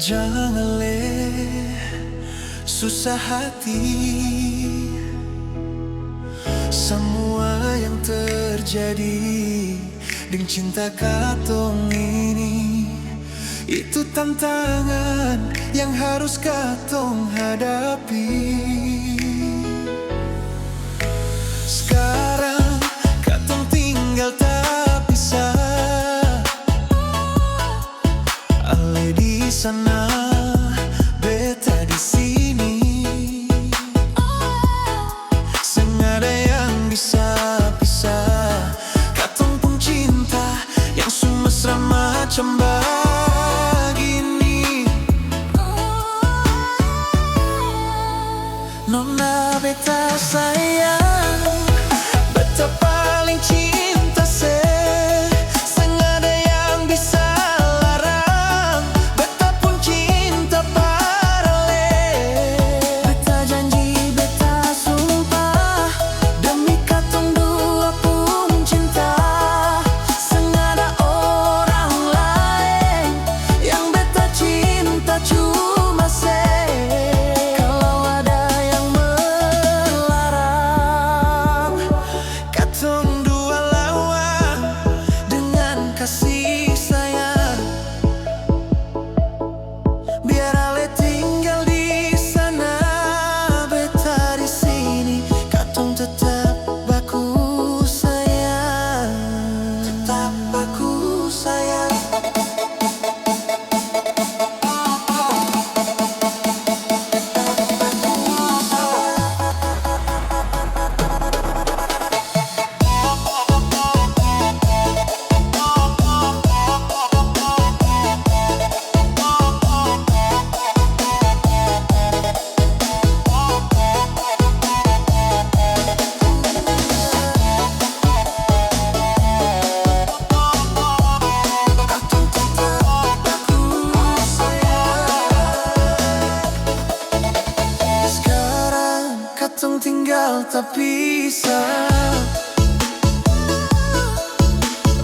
Jangan susah hati. Semua yang terjadi dengan cinta katong ini, itu tantangan yang harus katong hadapi. Sekarang katong tinggal tak pisah, ale di sana, beta di sini. Sengaja yang bisa pisah katong pun cinta yang semesra macam begini. Nona beta sayang, beta paling cinta se. Sengaja yang bisa larang, beta pun cinta parale. Beta janji, beta sumpah, demi katong dua pun cinta. Sengaja orang lain yang beta cinta cuma se. Kalau ada yang melarang, katong dua lawan dengan kasih sayang. Biar ale tinggal di sana, beta di sini. Katong tetap baku sayang, tetap baku sayang. Sekarang katong tinggal tak pisah,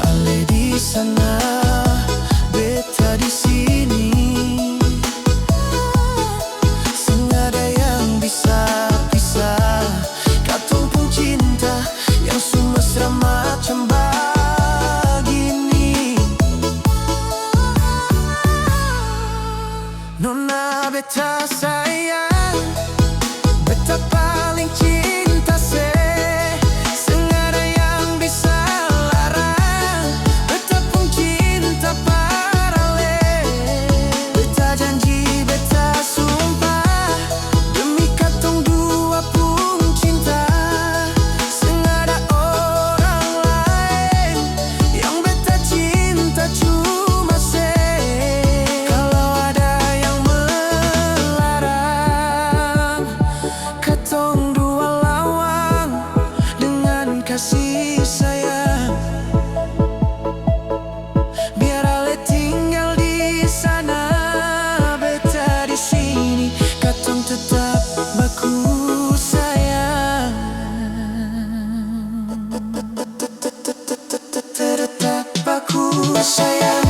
ale di sana, beta di sini. Sengaja yang bisa pisah katong pun cinta yang semesra macam begini. Nona beta sayang, beta paling cinta se. Sengaja yang bisa larang, beta pun cinta parale. Beta janji, beta sumpah, demi katong dua pun cinta. Sengaja orang lain yang beta cinta cuma se. Kalau ada yang melarang, katong dua lawan dengan kasih sayang. Biar ale tinggal di sana, beta di sini. Katong tetap baku sayang, tetap baku sayang.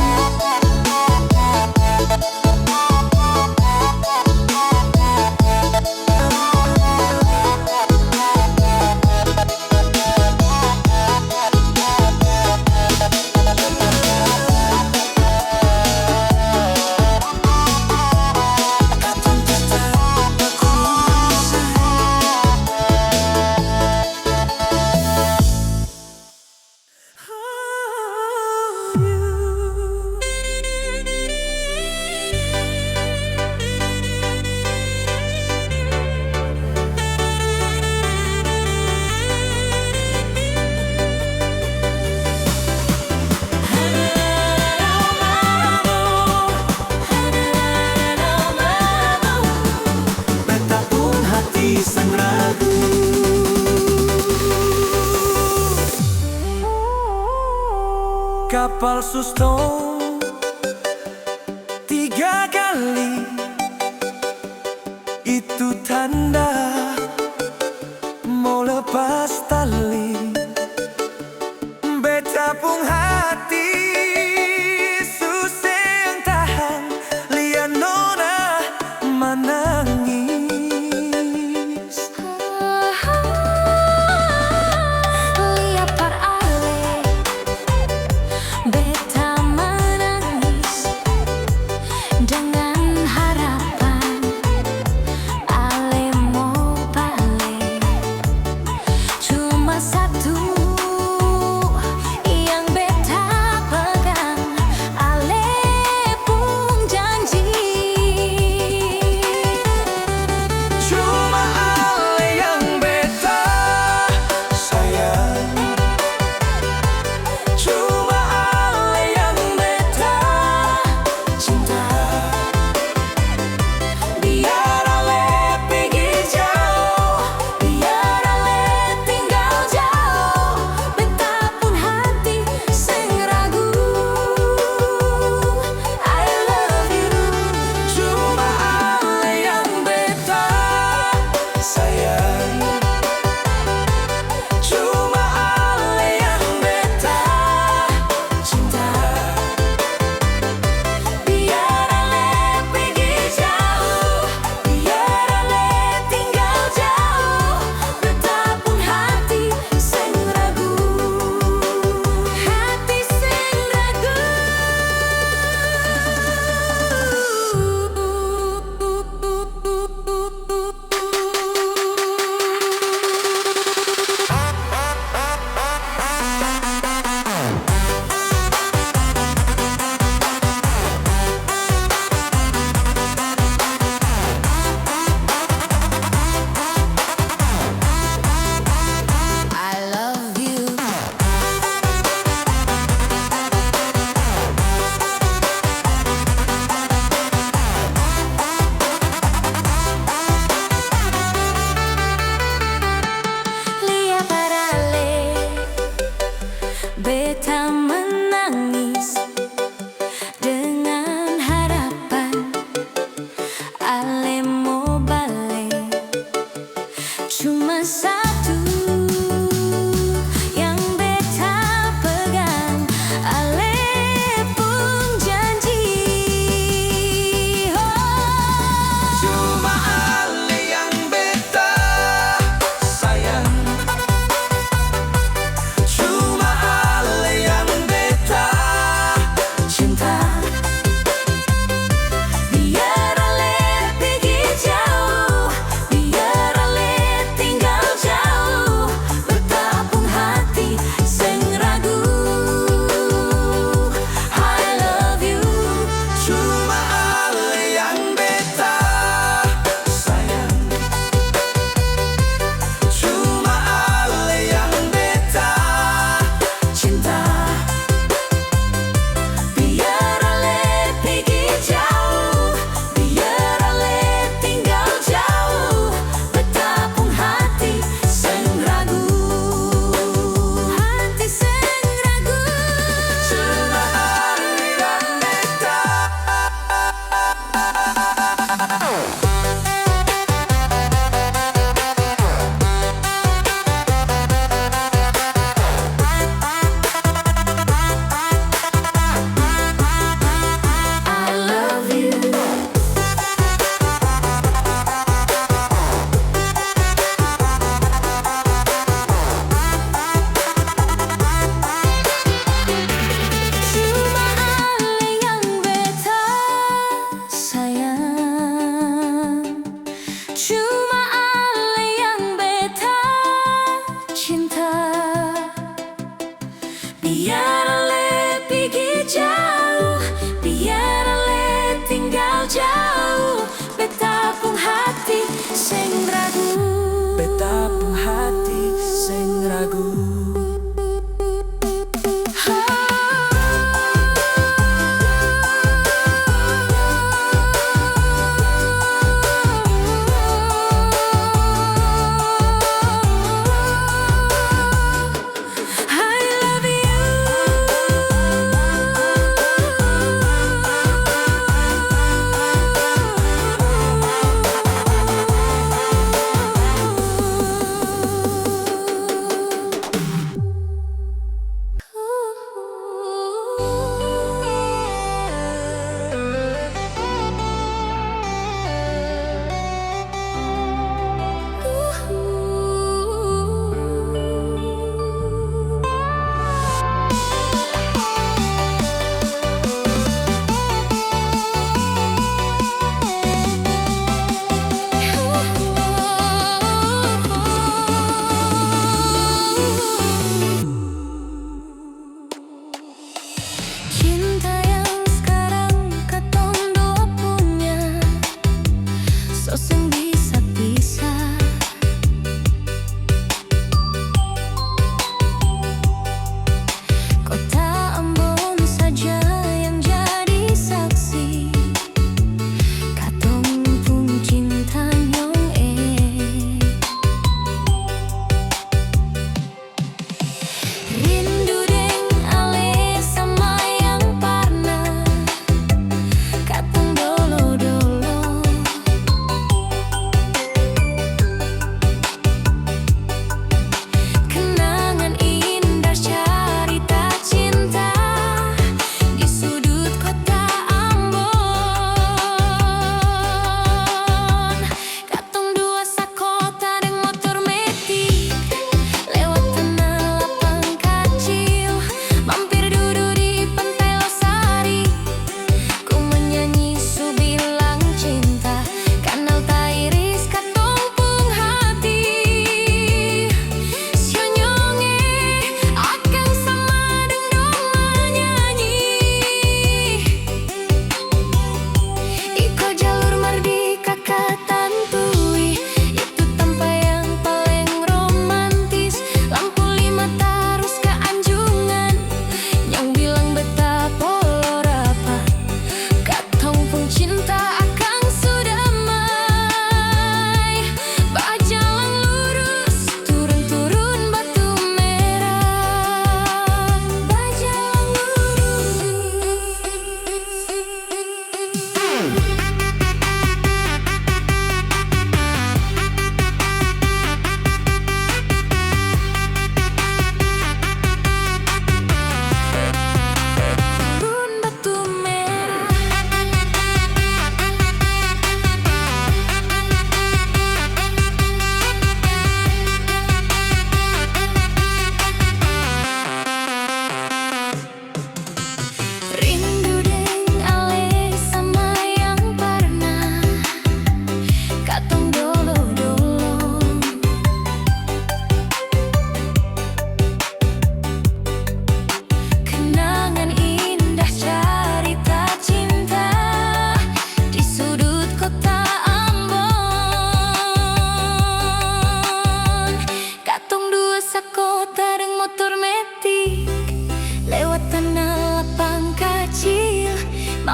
Beta pun hati sang ragu, kapal suston 3 kali, itu tanda mau lepas tali. Beta pun hati susah tahan, lian no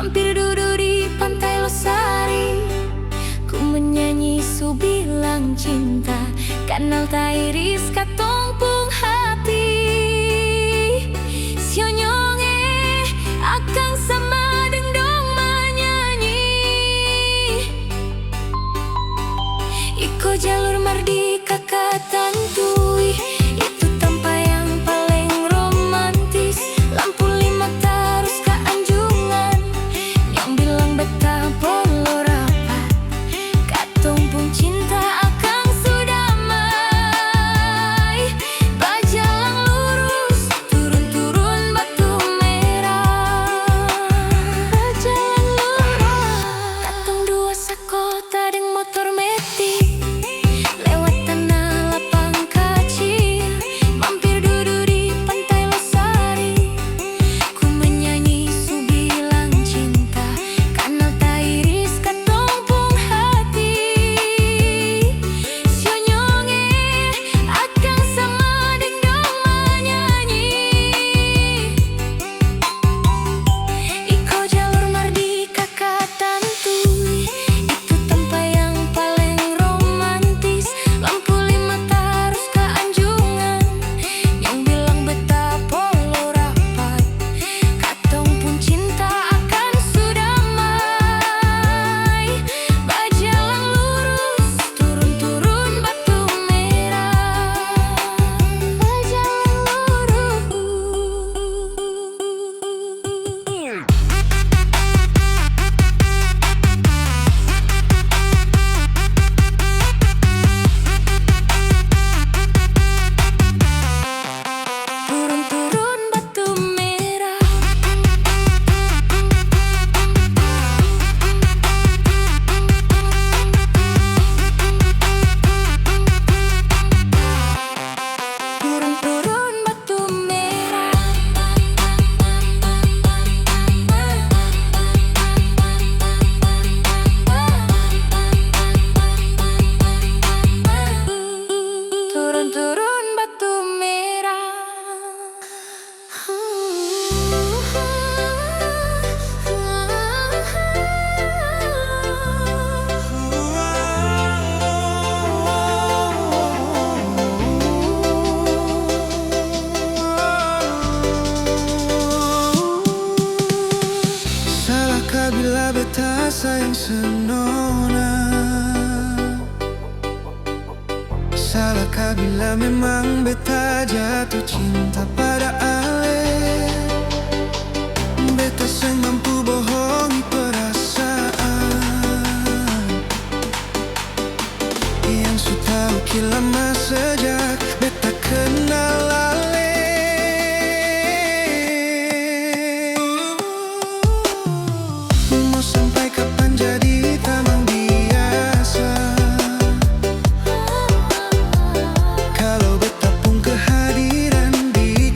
mampir duduk di pantai Losari. Ku menyanyi su bilang cinta, kanal ta iris katong pung hati. Sionyonge akang sama dengdong menyanyi. Iko jalur mardika katantui, itu tempat yang paling romantis. Lampu lima terus ke Anjungan, yang bilang betah bolo rapat. Katong pun cinta akang sudamai. Bajalang lurus, turun-turun Batu Merah. Bajalang lurus, katong dua sakota deng motor metik. Lewat tanah lapang kecil, mampir duduk di pantai Losari. Ku menyanyi su bilang cinta, kanal ta iris katong pung hati. Sionyonge akang sama dengdong menyanyi. Iko jalur mardika katantui, itu tempat yang paling romantis. Lampu lima terus ke Anjungan, yang bilang betah bolo rapat. Katong pun cinta akan sudamai. Bajalang lurus, turun-turun Batu Merah. Bajalang lurus. Turun-turun Batu Merah. Turun-turun Batu Merah. Turun-turun Batu Merah. Salahkah bila beta sayang senona? Salahkah bila memang beta jatuh cinta pada Ale? Beta seng mampu bohongi perasaan yang su tahu ki lama sejak beta kenal Ale. Mau sampai kapan jadi tamang biasa? Kalau beta pun kehadiran di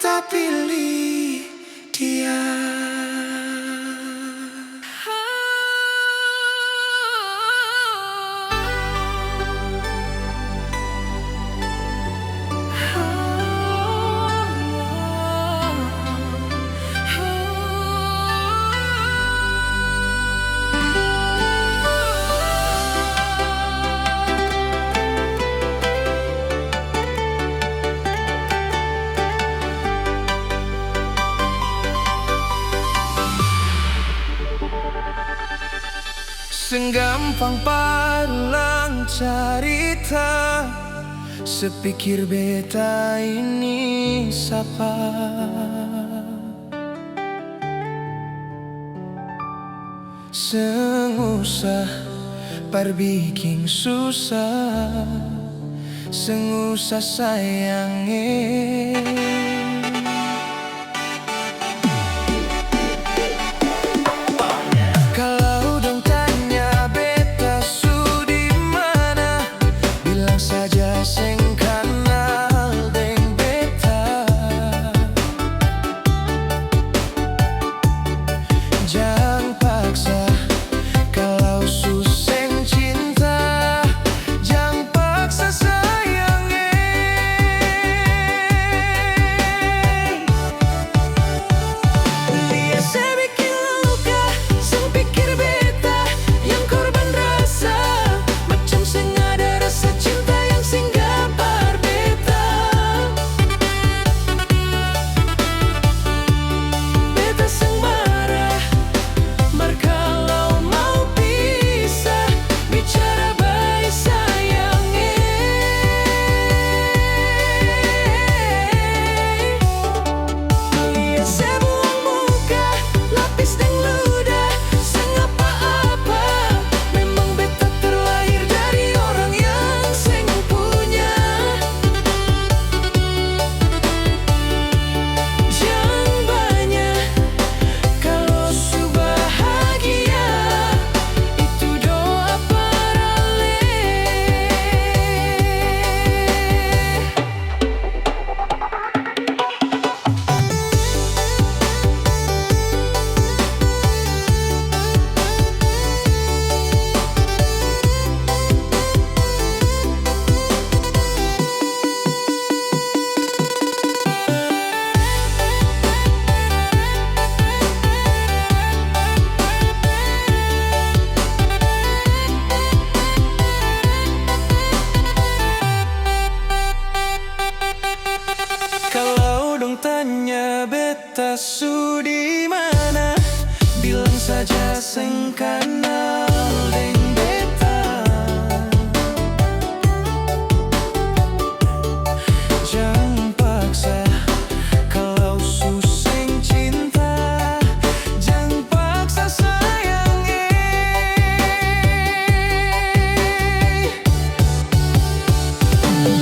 beta pilih dia. Senggampang palang carita, sepikir beta ini sapa. Sengusah parbiking susah, sengusah sayange. Tanya beta su di mana, bilang saja seng kenal deng beta. Jangan paksa kalau su seng cinta, jangan paksa sayange.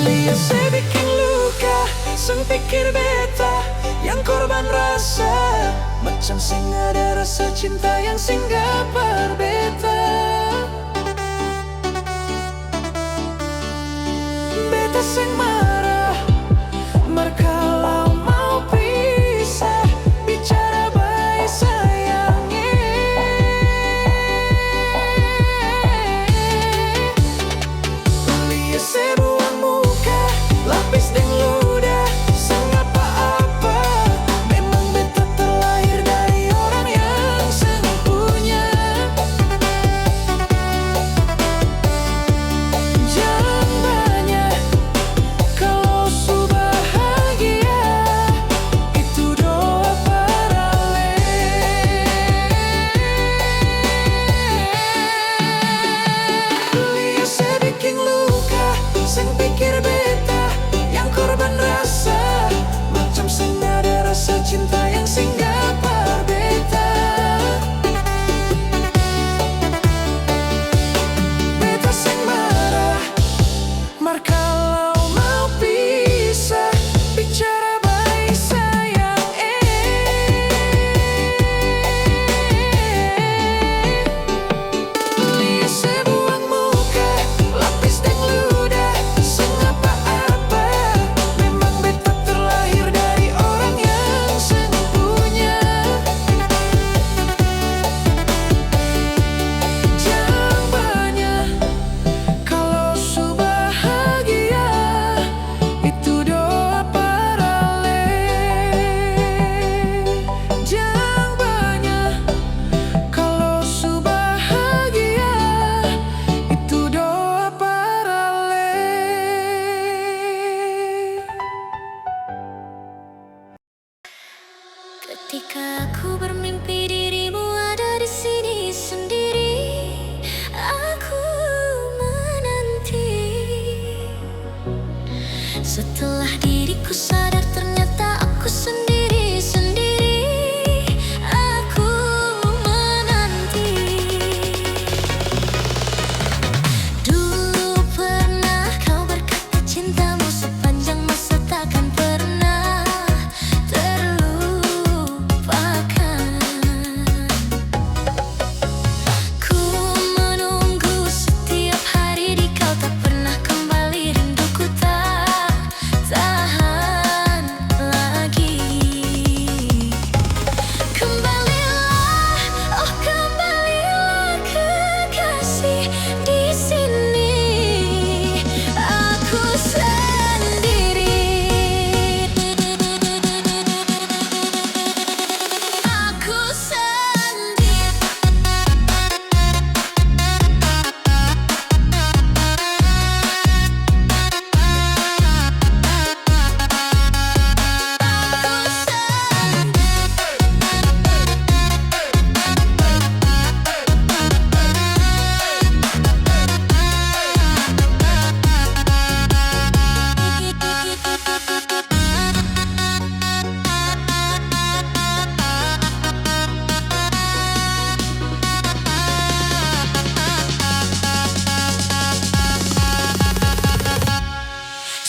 Lihat saya bikin luka, seng pikir beta yang korban rasa, macam sing ada rasa cinta yang singgah berbeda. Beta sing marah, kalau mau pisah, bicara baik sayange. Lihat saya buang muka, lapis deng ludah, seng apa-apa. Memang beta terlahir dari orang yang seng punya. Jangan banyak kalau su bahagia, itu doa parale. Lihat saya bikin luka, seng pikir beta yang korban rasa, macam sing ada rasa cinta yang singgah berbeda. Beta sing marah, kalau mau pisah, bicara baik sayang. Lihat saya buang muka, lapis deng ludah, seng apa-apa. Memang beta terlahir dari orang Pernahkah aku bermimpi dirimu ada di sini sendiri? Aku menanti. Setelah diriku sadar ternyata aku sendiri-sendiri. Aku menanti. Dulu pernah kau berkata cintamu sepanjang masa takkan pernah terlupakan. Ku menunggu setiap hari di kau tak pernah kembali, rinduku tak tahan lagi. Kembalilah, oh kembalilah kekasih, di sini aku sendiri. Aku sendiri.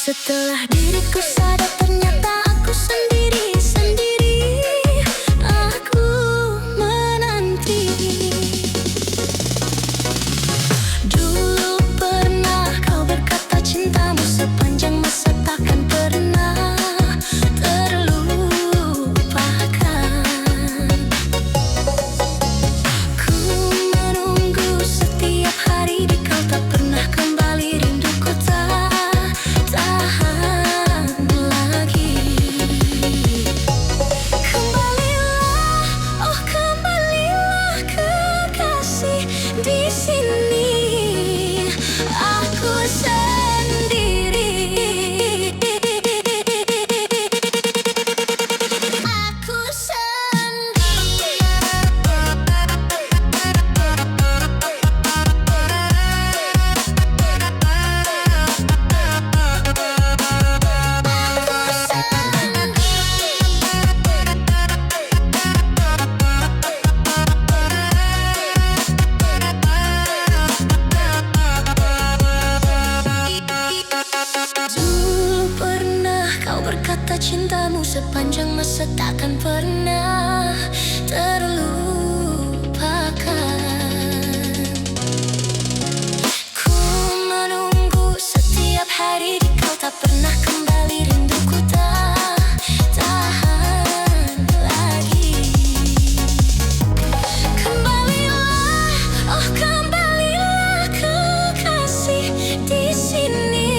Setelah diriku sadar ternyata aku sendiri-sendiri. Aku menanti. Dulu pernah kau berkata cintamu sepanjang masa takkan pernah terlupakan. Ku menunggu setiap hari di kau tak pernah kembali, rinduku tak tahan lagi. Kembalilah, oh kembalilah kekasih, di sini aku sendiri. Aku Dulu pernah kau berkata cintamu sepanjang masa takkan pernah terlupakan. Ku menunggu setiap hari di kau tak pernah kembali, rinduku tak tahan lagi. Kembalilah, oh kembalilah kekasih, di sini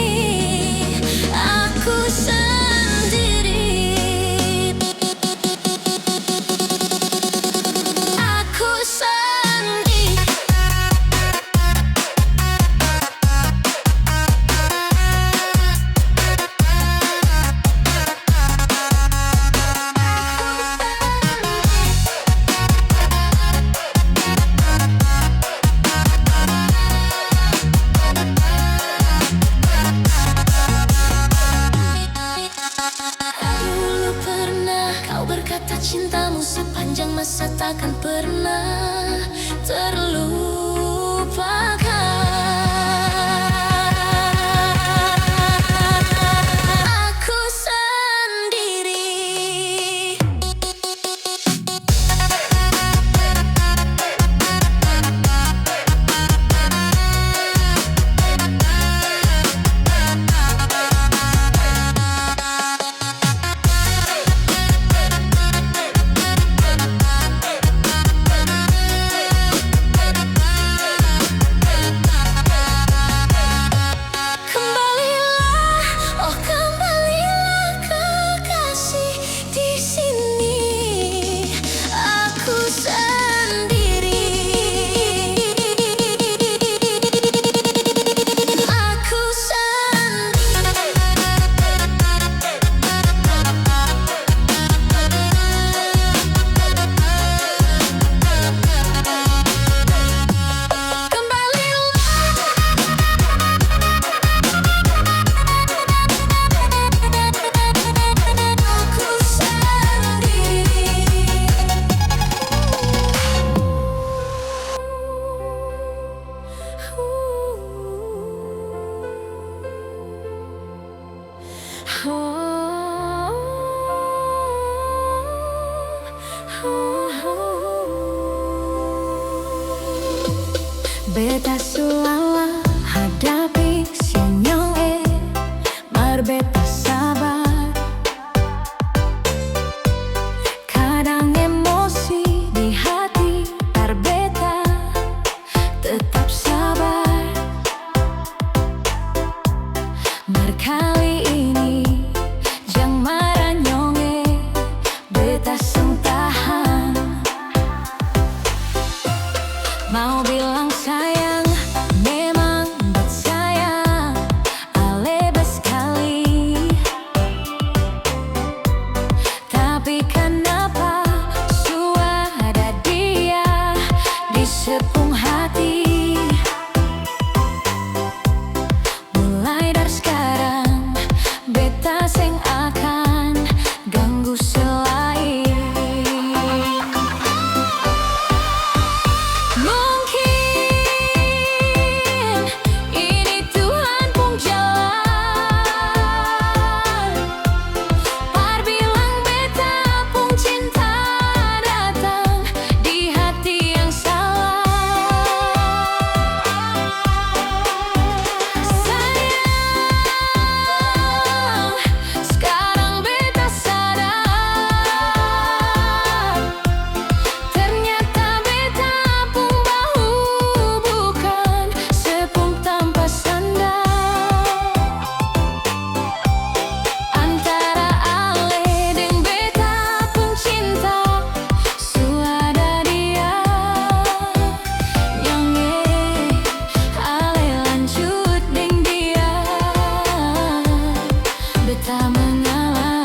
aku sendiri. Aku sendiri. Dulu pernah kau berkata cintamu sepanjang masa takkan pernah terlupakan. Aku sendiri. Oh, oh, oh. Beta sulala hadapi sinyong mar beta sabar. Kadang emosi di hati tar beta tetap sabar. Mar kali ini jang marah nyonge beta seng tahan. Mau bilang sayang, memang bet sayang, alebes sekali. Tapi kenapa suara dia di sepung hati. Mulai dari sekarang beta seng akan ganggu selain. Mungkin ini Tuhan pun jalan. Par bilang beta pun cinta datang di hati yang salah. Sayang, sekarang beta sadar. Ternyata beta pun bahu bukan sepung tanpa sandal. Antara ale deng beta pun cinta suada dia. Nyonge ale lanjut deng dia. Beta mengalah.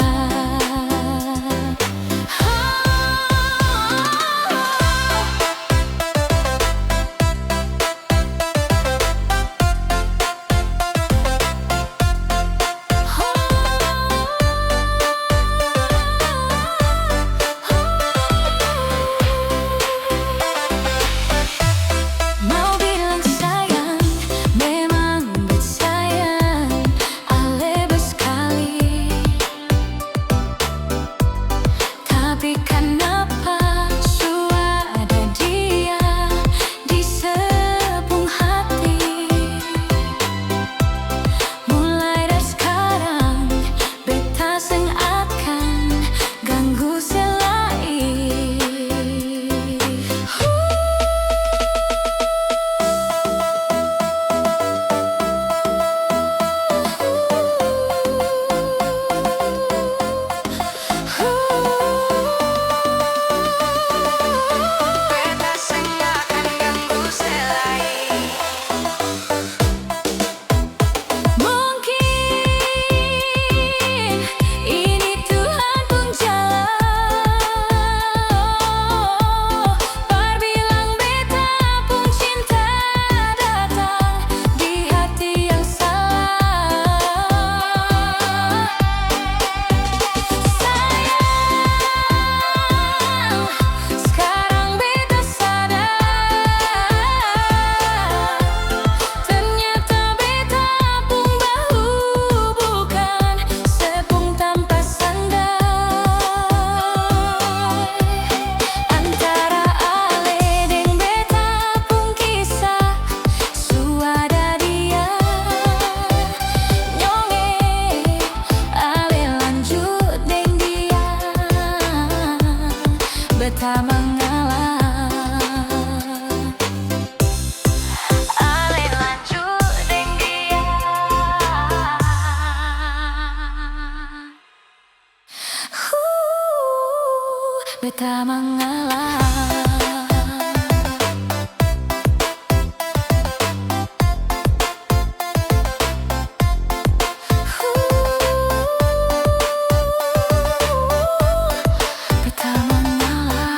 Mau bilang sayang, memang bet sayang, alebes sekali. Tapi kenapa suara dia di sepung hati. Mulai dari sekarang beta seng akan ganggu selain. Beta seng akan ganggu selain. Mungkin ini Tuhan pun jalan. Par bilang beta pun cinta datang di hati yang salah. Sayang, sekarang beta sadar. Ternyata beta pun bahu bukan sepung tanpa sandal. Antara ale deng beta pun kisah suada dia. Nyonge ale lanjut deng dia. Beta mengalah. Ale lanjut deng dia. Beta mengalah. Beta mengalah.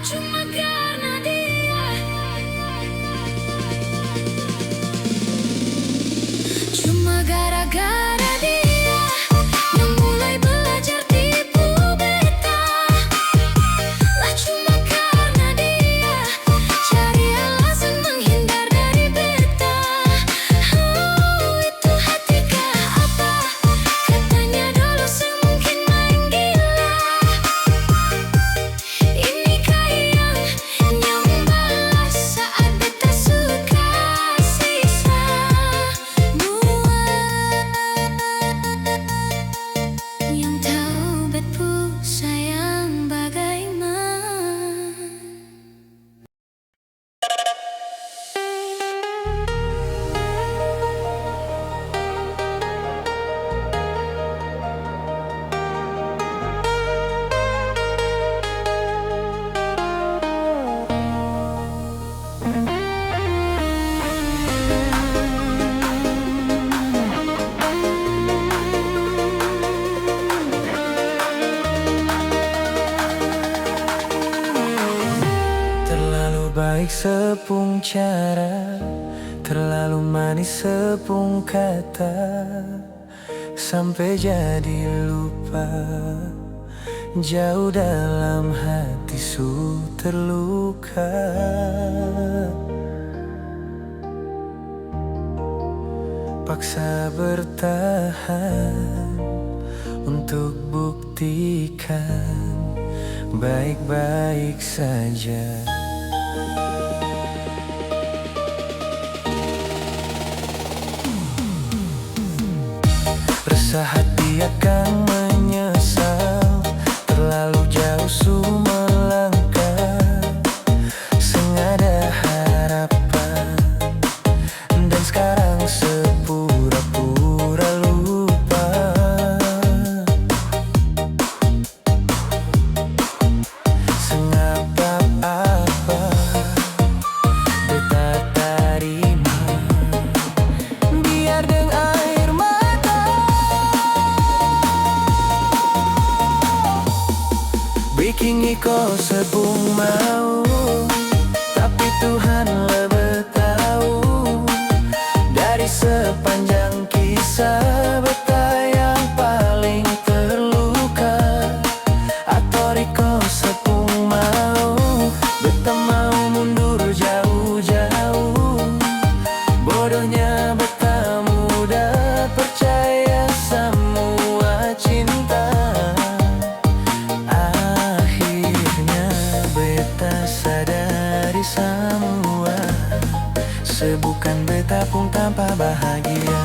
cuma karena dia. Cuma gara-gara dia yang mulai belajar tipu beta. Lah cuma karena dia cari alasan menghindar dari beta. Oh, itu hatikah apa? Katanya dulu semungkin main gila. Inikah yang nyambalas saat beta suka sisa mua. Yang tahu betku sayang bagaimana. Terlalu baik sepung cara, terlalu manis sepung kata, sampai jadi lupa. Jauh dalam hati su terluka. Paksa bertahan untuk buktikan baik-baik saja. Resah hati akan menyesal, terlalu jauh su melangkah. Sengaja harapan, dan sekarang sepura-pura lupa. Sengapa apa beta tarima, biar dengan air mata. Bikin iko sepung mau, tapi Tuhan lebih tahu. Dari sepanjang kisah beta yang paling terluka. Atau riko sepung mau, beta mau mundur jauh-jauh. Bodohnya beta mudah percaya semua cinta. Akhirnya beta sadari semua, sebukan beta pun tanpa bahagia.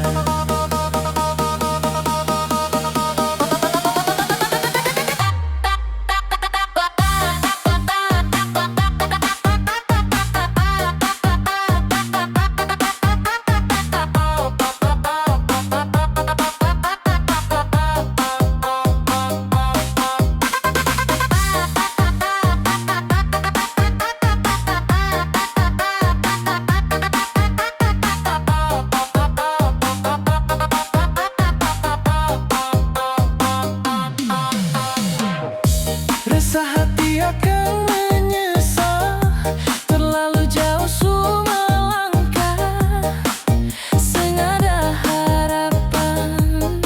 Resah hati akan menyesal, terlalu jauh su melangkah. Sengaja harapan,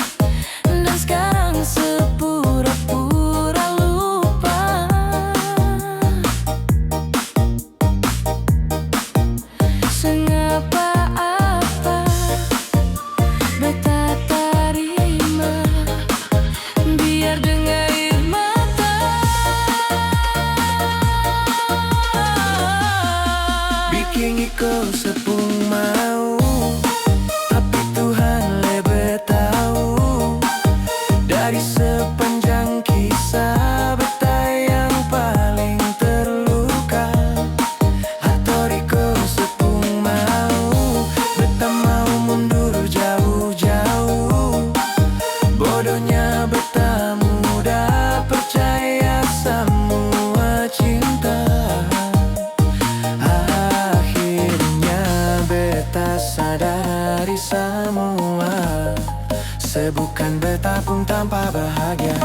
dan sekarang sepura-pura lupa. Sengapa apa beta tarima, biar dengan air mata. Bikin iko sepung mau, tapi Tuhan lebih tahu. Dari sepanjang kisah beta yang paling terluka. Atau riko sepung mau, beta mau mundur jauh-jauh. Bodohnya beta mudah percaya semua cinta. Akhirnya beta sadari semua, sebukan beta pun tanpa bahagia.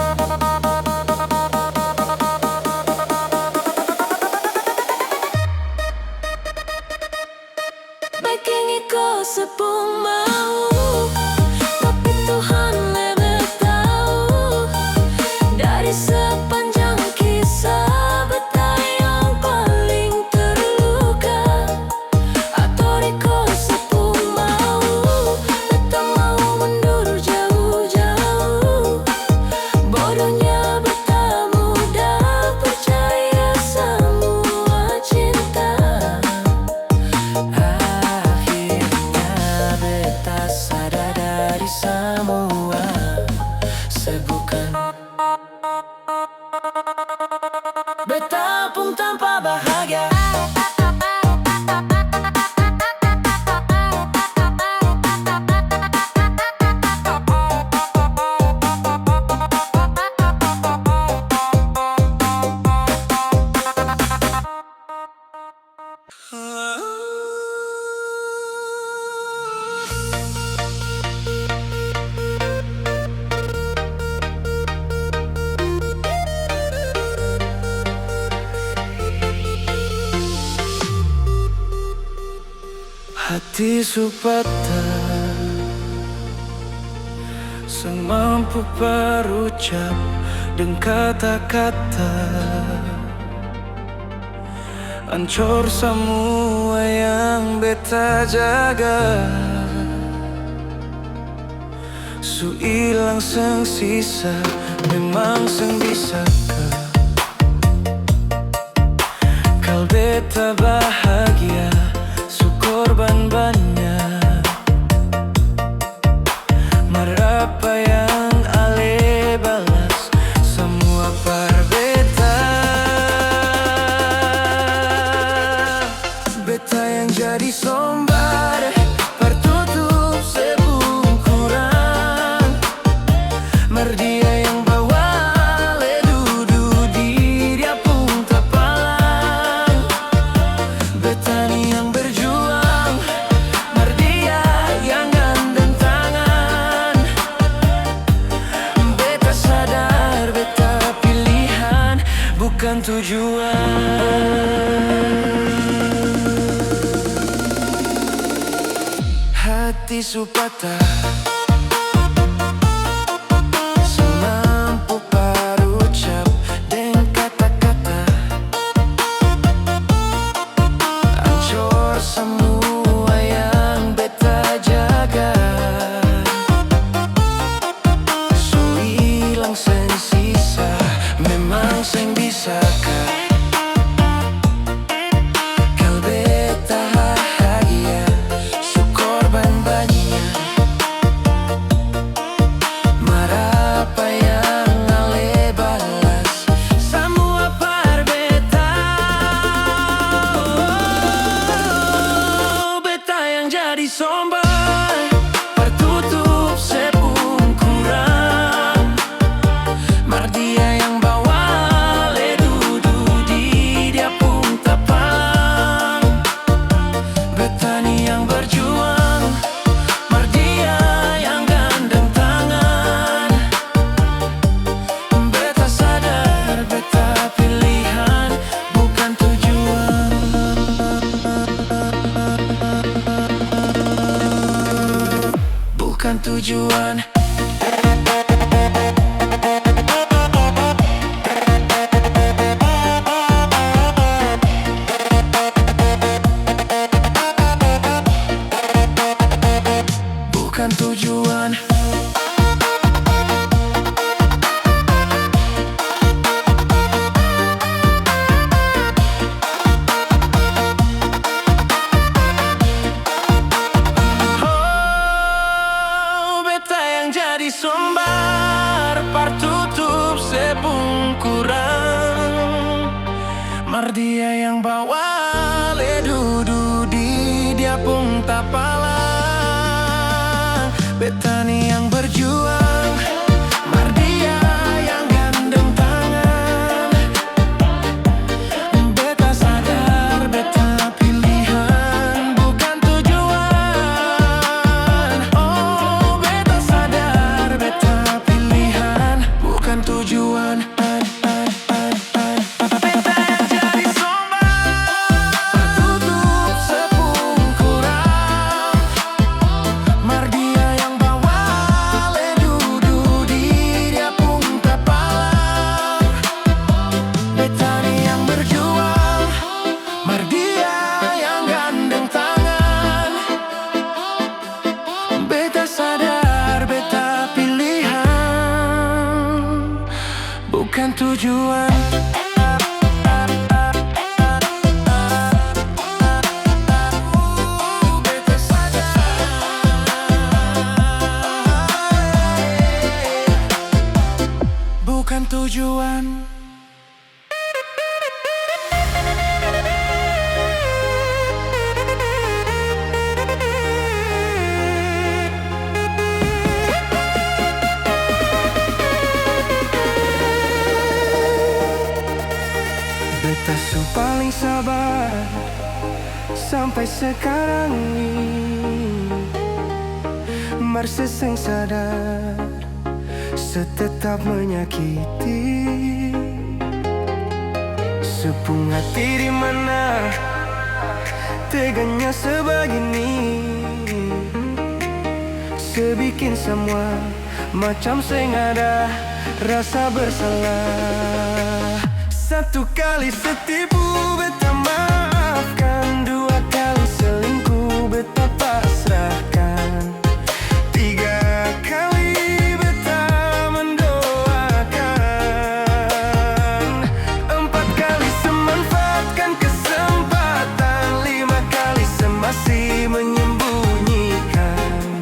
pun tanpa bahagia. Hati patah, sang mampu berucap dengan kata-kata, hancur semua yang beta jaga. Su ilang seng sisa, memang seng bisaka. Kal beta bahagia, korban banyak. Marapa yang ale balas semua parbeta. Beta yang jadi sombar, pertutup sebung kurang. Merdia yang bawa ledudu di dia pun tapalang. Beta ni yang bukan tujuan. Hati patah, semampu berucap dengan kata-kata, hancur semua yang beta jaga. Su ilang seng sisa, memang seng bisaka. Kal beta bahagia, su korban banyak. Marapa yang ale balas semua parbeta. Beta yang jadi sombar, pertutup sepung kurang. Mardia yang tujuan. Bukan tujuan. Jadi sombar, partutup sebung kurang. Mardia yang bawa ledudu di dia pun tapalang. Beta ni yang berjuang, Mardia yang gandeng tangan. Beta sadar, beta pilihan bukan tujuan. Oh, beta sadar, beta pilihan bukan tujuan. Beta yang jadi sombar, tertutup sepung kurang. Mardia yang bawa ledudu di dia pun tapalang. Beta ni yang berjuang, Mardia yang gandeng tangan. Beta sadar, beta pilihan bukan tujuan. Beta sadar, bukan tujuan. Beta su paling sabar sampai sekarang ini. Marseseng sadar setetap menyakiti. Sepung hati di mana teganya sebegini. Sebikin semua macam seng ada rasa bersalah. Satu kali setipu beta maafkan, dua kali selingkuh beta pasrahkan, tiga kali beta mendoakan, empat kali semanfaatkan kesempatan, lima kali semasih menyembunyikan,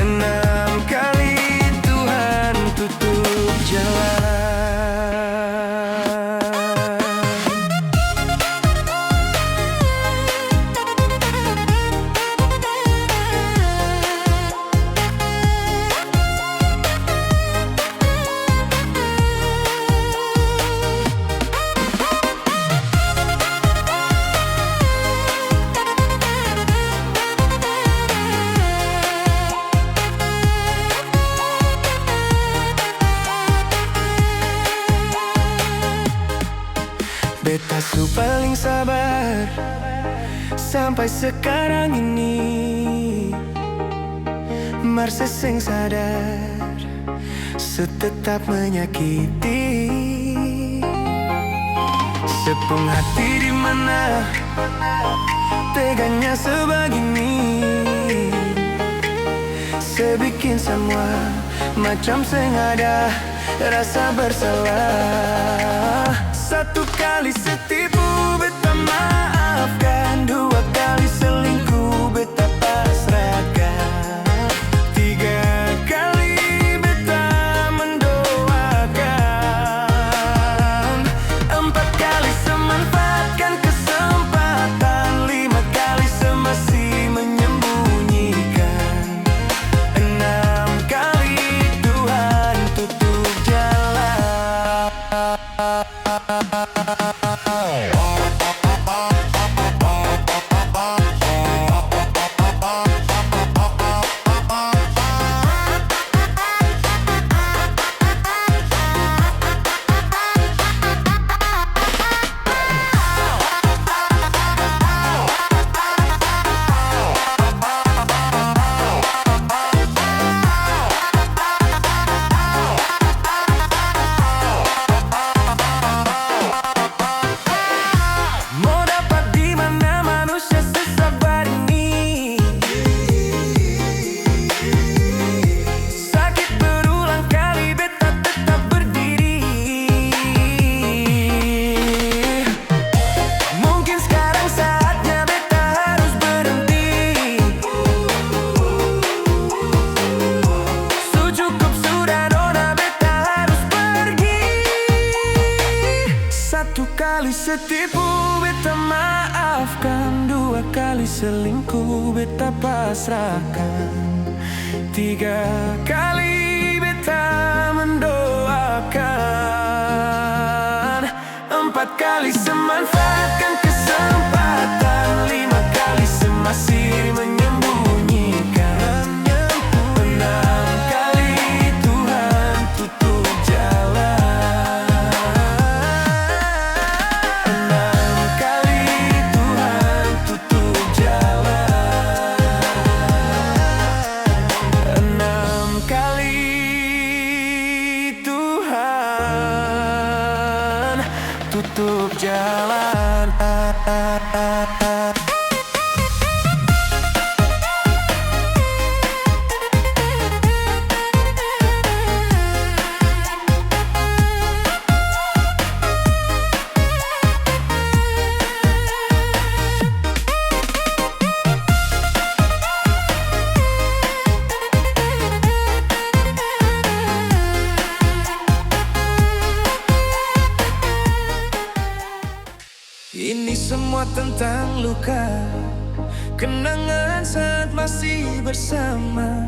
enam kali Tuhan tutup jalan. Beta su paling sabar sampai sekarang ini. Marseseng sadar setetap menyakiti. Sepung hati di mana teganya sebegini. Sebikin semua macam seng ada rasa bersalah. Satu kali setipu beta maafkan, dua kali selingkuh beta pasrahkan, tiga kali beta mendoakan, empat kali semanfaatkan kesempatan, lima kali semasih menyembunyikan, enam kali Tuhan tutup jalan. Satu kali setipu beta maafkan, dua kali selingkuh beta pasrahkan, tiga kali beta mendoakan, empat kali semanfaatkan kesempatan, lima kali semasih menyembunyikan, enam kali Tuhan tutup jalan. Tutup jalan. Ini semua tentang luka, kenangan saat masih bersama,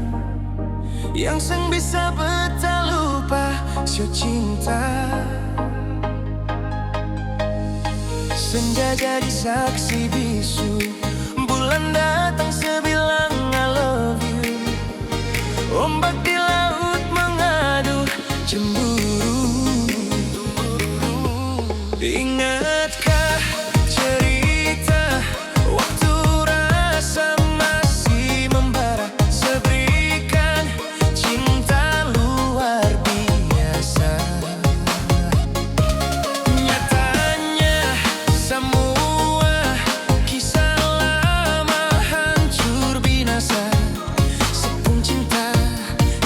yang seng bisa beta lupa, sio cinta. Senja jadi saksi bisu, bulan datang sebilang I love you. Ombak di laut mengadu cemburu. Ingatkah cerita waktu rasa masih membara, seberikan cinta luar biasa. Nyatanya semua kisah lama hancur binasa. Sepung cinta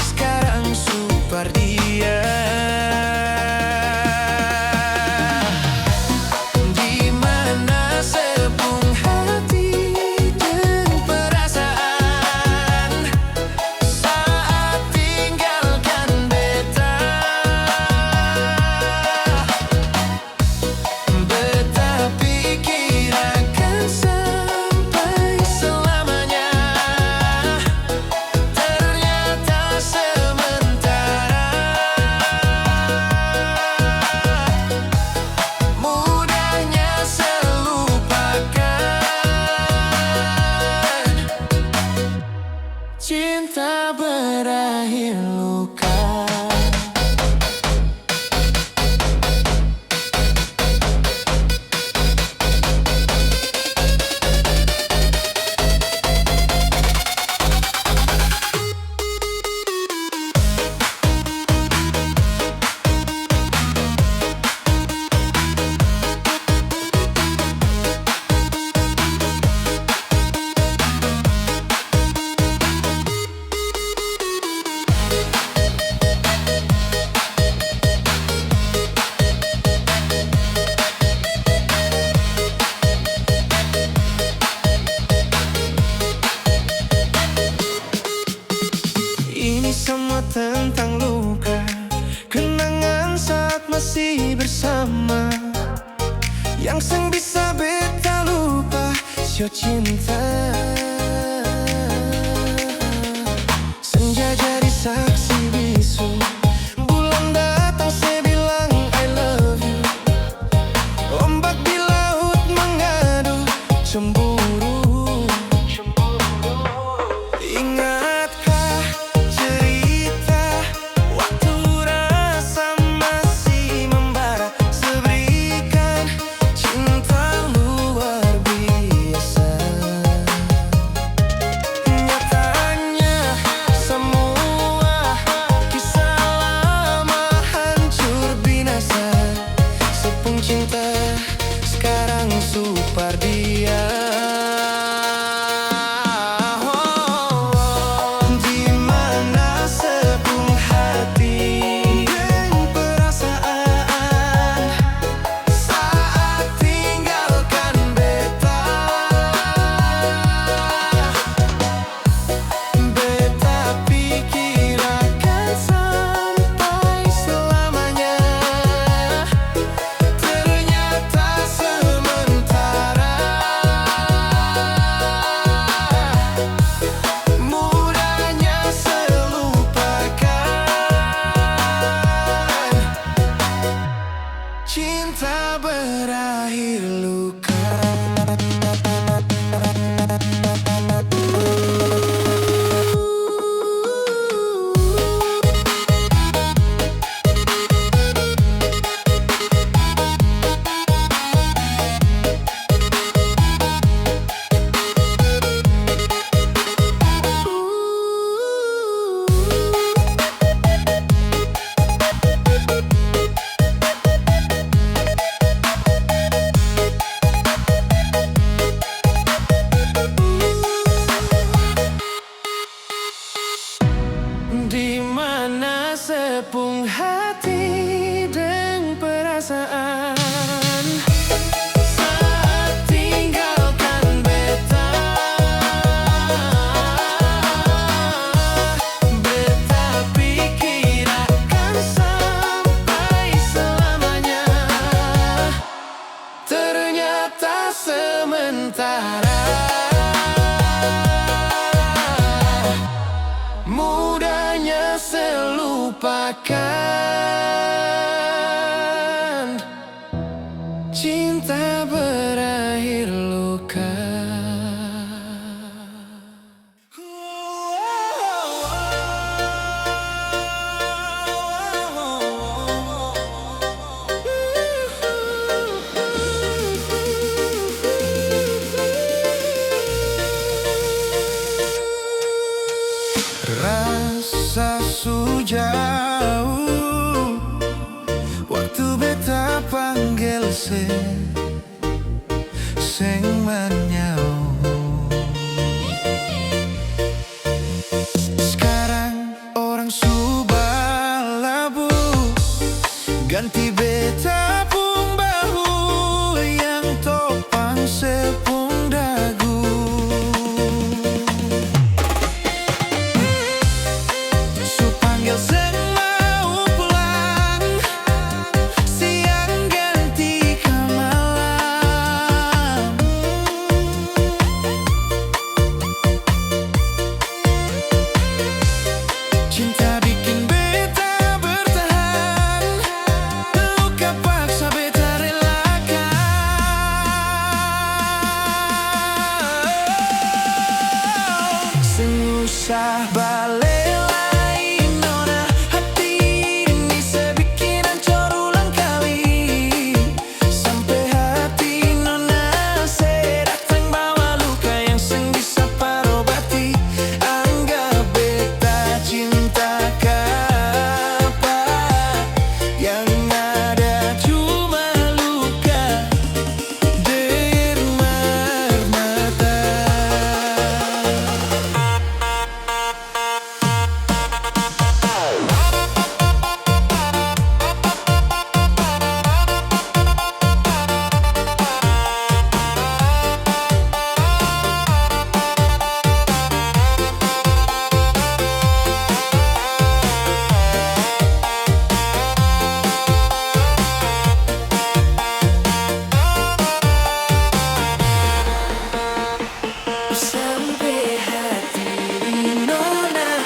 sekarang super dia. Di mana sepung hati dan perasaan saat tinggalkan beta. Beta pikir akan sampai selamanya, ternyata sementara. Mudahnya selupakan, cinta berakhir luka. Ini semua tentang luka, kenangan saat masih bersama, yang seng bisa beta lupa, sio cinta. Senja jadi saksi bisu, bulan datang sebilang I love you. Ombak di laut mengadu cemburu. Ingatkah cerita waktu rasa masih membara, seberikan cinta luar biasa. Nyatanya semua kisah lama hancur binasa. Sepung cinta sekarang super dia. Di mana sepung hati dan perasaan saat tinggalkan beta. Beta pikir akan sampai selamanya, ternyata sementara. Mudahnya selupakan, cinta berakhir luka. cinta berakhir luka. Rasa sujauh waktu beta panggil sing menyauh. Sekarang orang subah labu, ganti beta pung bahu yang topang sepung dagu. Panggil sing mau pulang, siang ganti ke malam. Cinta bikin beta bertahan, luka paksa beta relakan. Seusah balik sampai hati nona.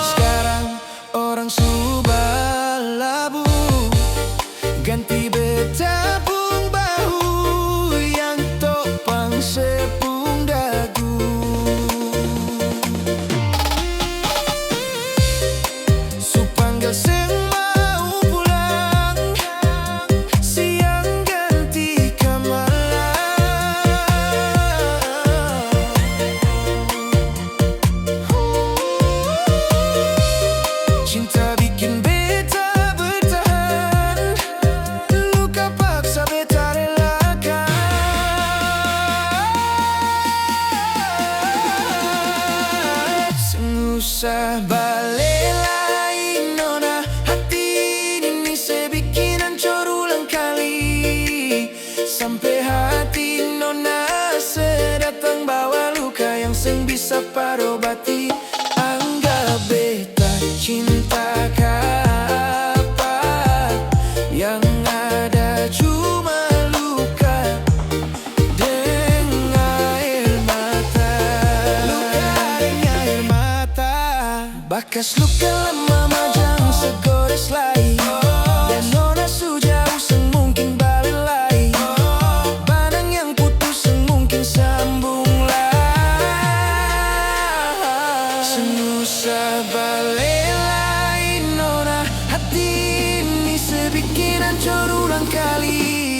Sekarang orang subah labu, ganti beta pung bahu yang topang sepung dagu. Supanggal sing mau pulang, siang ganti ke malam. Cinta bikin beta bertahan, luka paksa beta relakan. Seusah balik lagi nona, hati ini saya bikin hancur ulang kali. Sampai hati nona sedatang bawa luka yang seng bisa parobati. Anggap beta cinta apa, yang ada cuma luka dengan air mata. Luka dengan air mata, bakas luka lama majang segores lagi. Dan nona sujauh seng mungkin balik lagi. Banang yang putus seng mungkin sambung lagi. Seusah balik lagi nona, hati ini sebikin hancur ulang kali.